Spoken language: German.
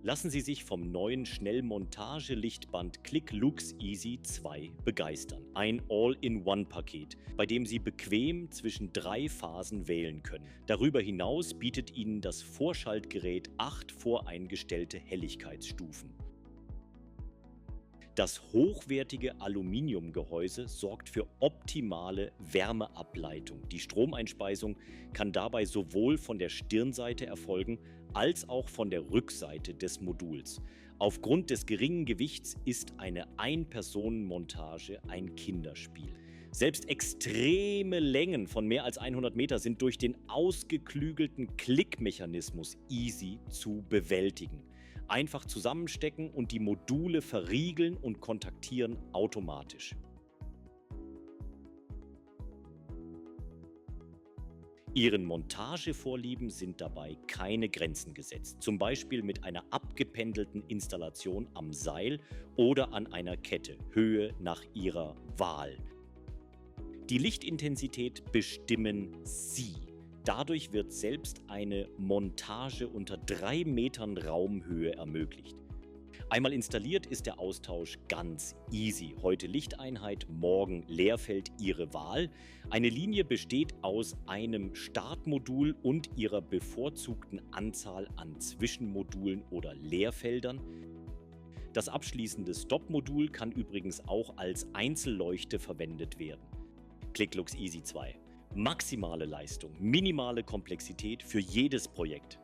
Lassen Sie sich vom neuen Schnellmontage-Lichtband ClickLux Easy 2 begeistern. Ein All-in-One-Paket, bei dem Sie bequem zwischen 3 Phasen wählen können. Darüber hinaus bietet Ihnen das Vorschaltgerät 8 voreingestellte Helligkeitsstufen. Das hochwertige Aluminiumgehäuse sorgt für optimale Wärmeableitung. Die Stromeinspeisung kann dabei sowohl von der Stirnseite erfolgen als auch von der Rückseite des Moduls. Aufgrund des geringen Gewichts ist eine Ein-Personen-Montage ein Kinderspiel. Selbst extreme Längen von mehr als 100 Meter sind durch den ausgeklügelten Klickmechanismus easy zu bewältigen. Einfach zusammenstecken und die Module verriegeln und kontaktieren automatisch. Ihren Montagevorlieben sind dabei keine Grenzen gesetzt, zum Beispiel mit einer abgependelten Installation am Seil oder an einer Kette, Höhe nach Ihrer Wahl. Die Lichtintensität bestimmen Sie. Dadurch wird selbst eine Montage unter 3 Metern Raumhöhe ermöglicht. Einmal installiert ist der Austausch ganz easy. Heute Lichteinheit, morgen Leerfeld Ihre Wahl. Eine Linie besteht aus einem Startmodul und Ihrer bevorzugten Anzahl an Zwischenmodulen oder Leerfeldern. Das abschließende Stop-Modul kann übrigens auch als Einzelleuchte verwendet werden. ClickLux Easy 2. Maximale Leistung, minimale Komplexität für jedes Projekt.